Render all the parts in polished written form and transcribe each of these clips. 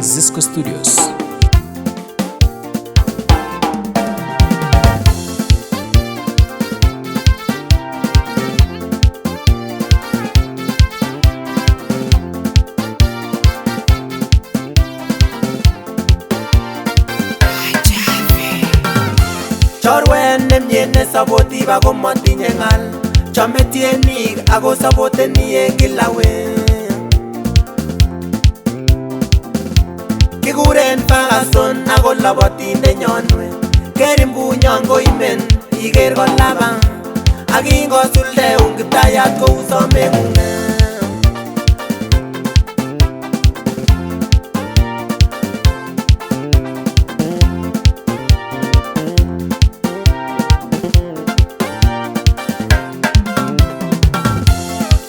Zisco Studios. Chorwet nemye ne supportive ako matinye ng'al, chome tienik ako supporteni eng kila wee. Kikuren Ferguson ako labatindenyon we, kerimpunyon koimen iker kolaba, ak kingosuldeun Kiptayat kou someng'ung.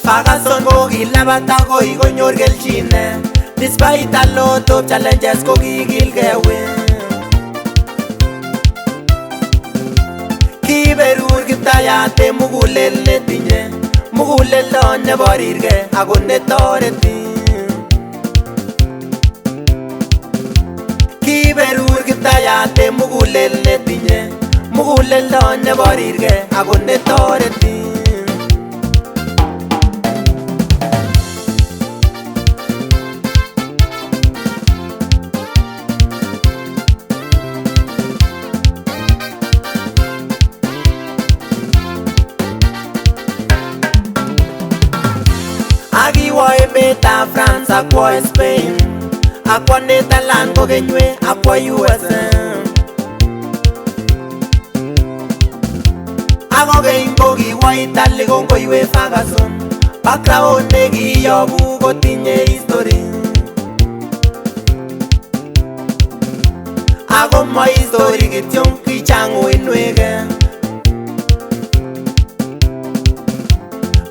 Ferguson ko kilabat akoi konyor kelchin, despite a lot of challenges ko kikilgei we. Kiberur Kiptayat eng mugulel netinye, muguleldo neborirgei ako netoreti. Kiberur Kiptayat eng mugulel netinye, muguleldo neborirgei ako netoreti. Akiwo emetab France akwo Spain, akwo Netherlands kokeny we, akwo USA. Ako keny ko kiwo Italy kongoiwe Ferguson, background nekiyobu kotinye history. Ako mo history kityo, kichang uinwek.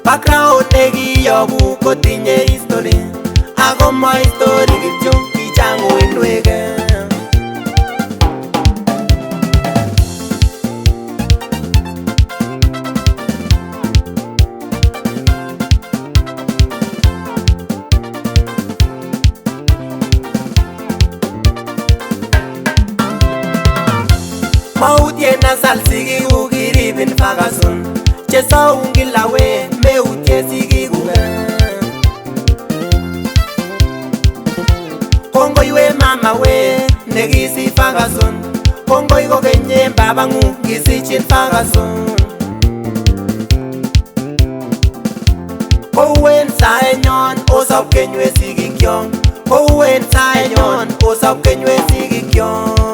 Background nekiyobu kotinye history, ako mo history kityo, kichang uinwek. Mautye nasal sikikuk kiribin Ferguson, chesoun kila we, meutye sikikuk. Kongoi we mama we, nekisich Ferguson, kongoi kokeny eng babang'ung kisichin Ferguson. Kou en saenyon osop keny we sikikyok, kou en saenyon osop keny we sikikyok.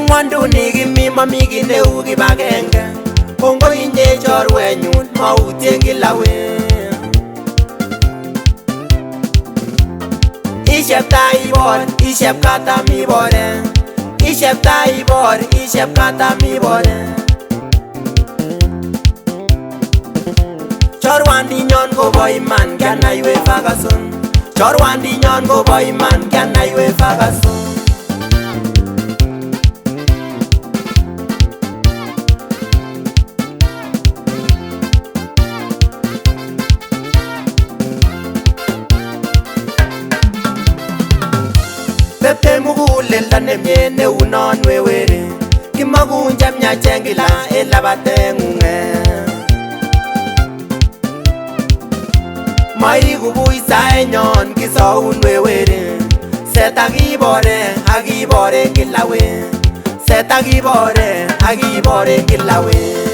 Ng'wonduni kimi mami ki neu kibagenge, kongoi inye chorwenyun mautien kila we. Ishepta ibor, ishep katam ibore, ishepta ibor, ishep katam ibore. Chorwandinyon kobo iman kianai we Ferguson, chorwandinyon kobo iman kianai we Ferguson. Tepte muguleldo nemye neunon we were, kimakun chemyachen kila en labateng'ung. Maiku buch saenyon kisoun we were, set akibore akibore kila we, set akibore akibore kila we.